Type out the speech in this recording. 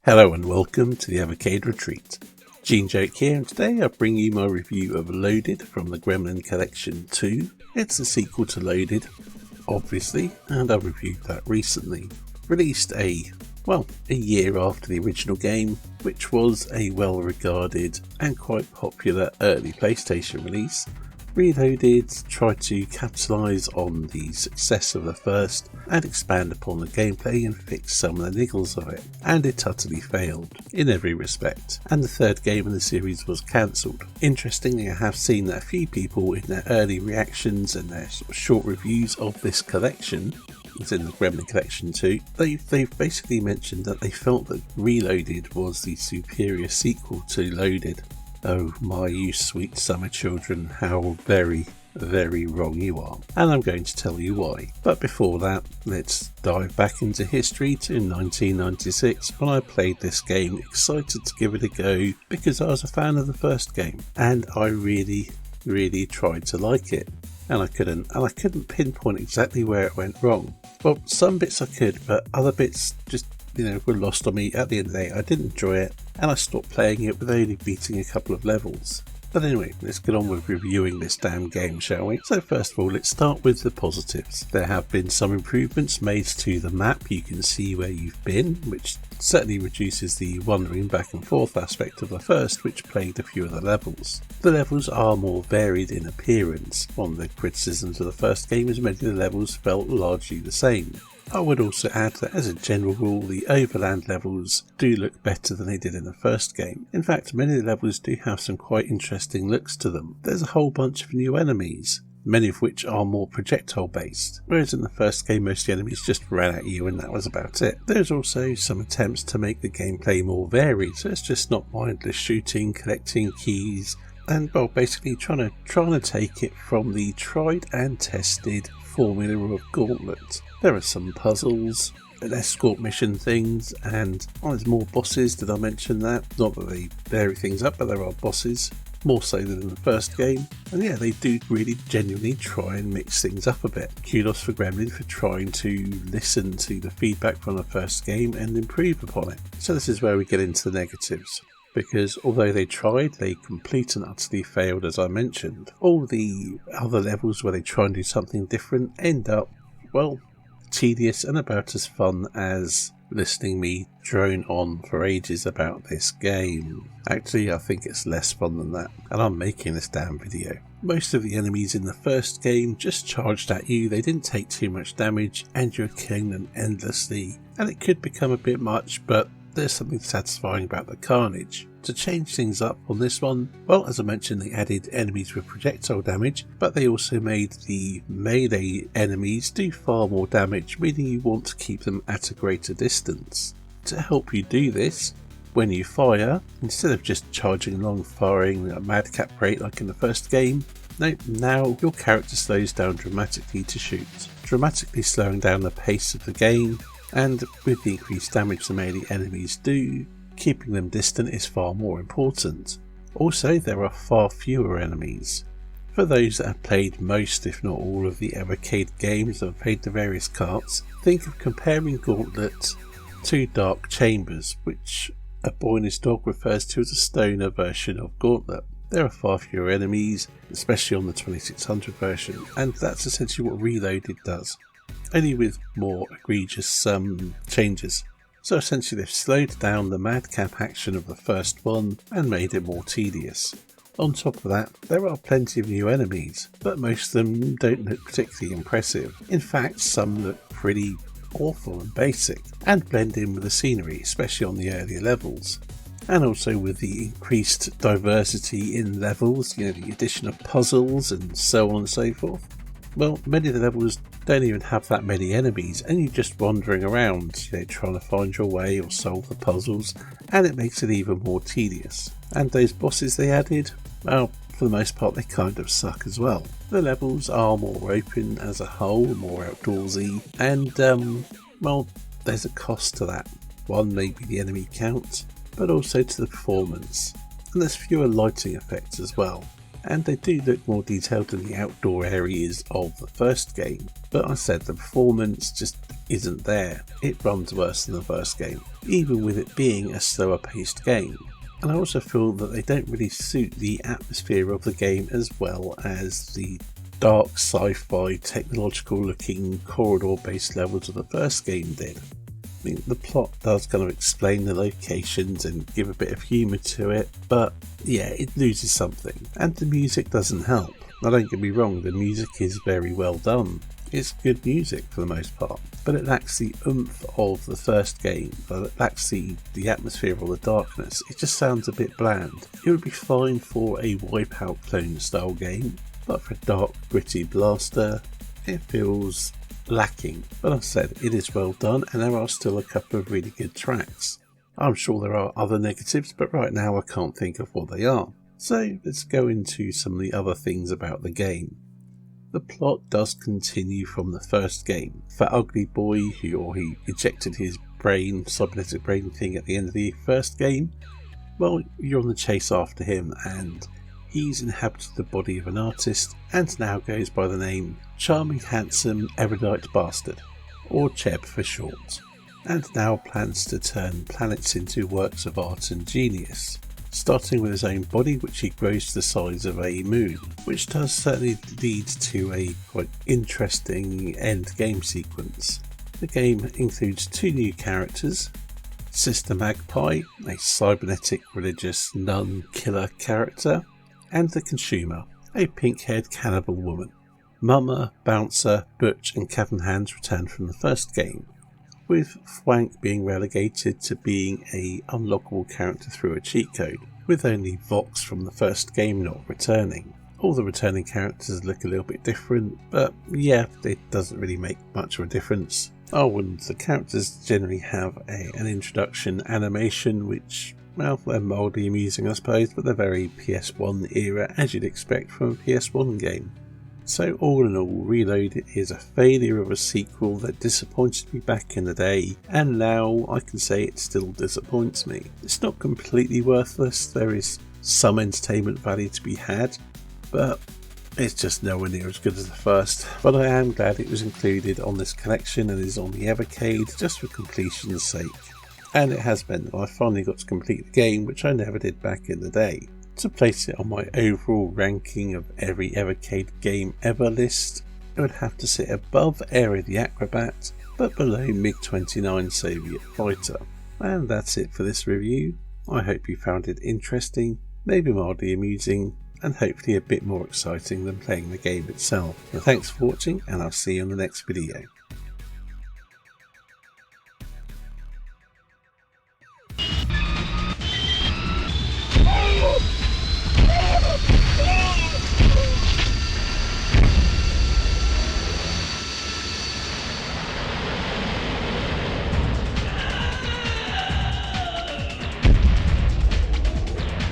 Hello and welcome to the Evercade Retreat. Gene Joke here, and today I bring you my review of Loaded from the Gremlin Collection 2. It's a sequel to Loaded, obviously, and I reviewed that recently. Released a year after the original game, which was a well-regarded and quite popular early PlayStation release. Reloaded tried to capitalise on the success of the first and expand upon the gameplay and fix some of the niggles of it, and it utterly failed in every respect, and the third game in the series was cancelled. Interestingly, I have seen that a few people in their early reactions and their sort of short reviews of this collection, it's in the Gremlin Collection 2, they've basically mentioned that they felt that Reloaded was the superior sequel to Loaded. Oh my, you sweet summer children, how very, very wrong you are. And I'm going to tell you why. But before that, let's dive back into history to 1996 when I played this game, excited to give it a go because I was a fan of the first game. And I really tried to like it. And I couldn't pinpoint exactly where it went wrong. Well, some bits I could, but other bits just were lost on me. At the end of the day, I didn't enjoy it, and I stopped playing it with only beating a couple of levels. But anyway, let's get on with reviewing this damn game, shall we? So first of all, let's start with the positives. There have been some improvements made to the map. You can see where you've been, which certainly reduces the wandering back and forth aspect of the first, which plagued a few of the levels. The levels are more varied in appearance. One of the criticisms of the first game is many of the levels felt largely the same. I would also add that as a general rule, the overland levels do look better than they did in the first game. In fact, many of the levels do have some quite interesting looks to them. There's a whole bunch of new enemies, many of which are more projectile based, whereas in the first game most of the enemies just ran at you and that was about it. There's also some attempts to make the gameplay more varied, so it's just not mindless shooting, collecting keys, and basically trying to take it from the tried and tested formula of Gauntlet. There are some puzzles and escort mission things, and there's more bosses. Did I mention that? Not that they vary things up, but there are bosses, more so than in the first game. And yeah, they do really genuinely try and mix things up a bit. Kudos for Gremlin for trying to listen to the feedback from the first game and improve upon it. So this is where we get into the negatives. Because although they tried, they complete and utterly failed, as I mentioned. All the other levels where they try and do something different end up, tedious and about as fun as listening me drone on for ages about this game. Actually, I think it's less fun than that, and I'm making this damn video. Most of the enemies in the first game just charged at you, they didn't take too much damage, and you're killing them endlessly, and it could become a bit much, but there's something satisfying about the carnage. To change things up on this one, as I mentioned, they added enemies with projectile damage, but they also made the melee enemies do far more damage, meaning you want to keep them at a greater distance. To help you do this, when you fire, instead of just charging along firing at a madcap rate like in the first game, now your character slows down dramatically to shoot, dramatically slowing down the pace of the game. And with the increased damage the melee enemies do, keeping them distant is far more important. Also, there are far fewer enemies. For those that have played most, if not all, of the Evercade games and have played the various carts, think of comparing Gauntlet to Dark Chambers, which a boy and his dog refers to as a stoner version of Gauntlet. There are far fewer enemies, especially on the 2600 version, and that's essentially what Reloaded does, only with more egregious changes. So essentially they've slowed down the madcap action of the first one and made it more tedious. On top of that, there are plenty of new enemies, but most of them don't look particularly impressive. In fact, some look pretty awful and basic, and blend in with the scenery, especially on the earlier levels. And also with the increased diversity in levels, the addition of puzzles and so on and so forth. Many of the levels don't even have that many enemies, and you're just wandering around, trying to find your way or solve the puzzles, and it makes it even more tedious. And those bosses they added, for the most part they kind of suck as well. The levels are more open as a whole, more outdoorsy, and there's a cost to that. One may be the enemy count, but also to the performance. And there's fewer lighting effects as well. and they do look more detailed than the outdoor areas of the first game, but I said the performance just isn't there. It runs worse than the first game, even with it being a slower paced game. And I also feel that they don't really suit the atmosphere of the game as well as the dark sci-fi technological looking corridor based levels of the first game did. I mean, the plot does kind of explain the locations and give a bit of humour to it, but yeah, it loses something. And the music doesn't help. Now don't get me wrong, the music is very well done. It's good music for the most part, but it lacks the oomph of the first game, but it lacks the atmosphere or the darkness. It just sounds a bit bland. It would be fine for a Wipeout clone style game, but for a dark, gritty blaster, it feels lacking. But as I said, it is well done, and there are still a couple of really good tracks. I'm sure there are other negatives, but right now I can't think of what they are. So let's go into some of the other things about the game. The plot does continue from the first game. Fat ugly boy he ejected his brain, cybernetic brain thing at the end of the first game. Well, you're on the chase after him, and he's inhabited the body of an artist and now goes by the name Charming Handsome Erudite Bastard, or Cheb for short, and now plans to turn planets into works of art and genius, starting with his own body, which he grows to the size of a moon, which does certainly lead to a quite interesting end game sequence. The game includes 2 new characters: Sister Magpie, a cybernetic religious nun killer character, and the consumer, a pink-haired cannibal woman. Mama, Bouncer, Butch and Cabin Hands return from the first game, with Fwank being relegated to being a unlockable character through a cheat code, with only Vox from the first game not returning. All the returning characters look a little bit different, but yeah, it doesn't really make much of a difference. Oh, and the characters generally have an introduction animation which, well, they're mildly amusing I suppose, but they're very PS1 era, as you'd expect from a PS1 game. So all in all, Reloaded is a failure of a sequel that disappointed me back in the day, and now I can say it still disappoints me. It's not completely worthless, there is some entertainment value to be had, but it's just nowhere near as good as the first. But I am glad it was included on this collection and is on the Evercade just for completion's sake. And it has meant that I finally got to complete the game, which I never did back in the day. To place it on my overall ranking of every Evercade game ever list, it would have to sit above Area the Acrobat, but below MiG-29 Soviet Fighter. And that's it for this review. I hope you found it interesting, maybe mildly amusing, and hopefully a bit more exciting than playing the game itself. So thanks for watching, and I'll see you in the next video.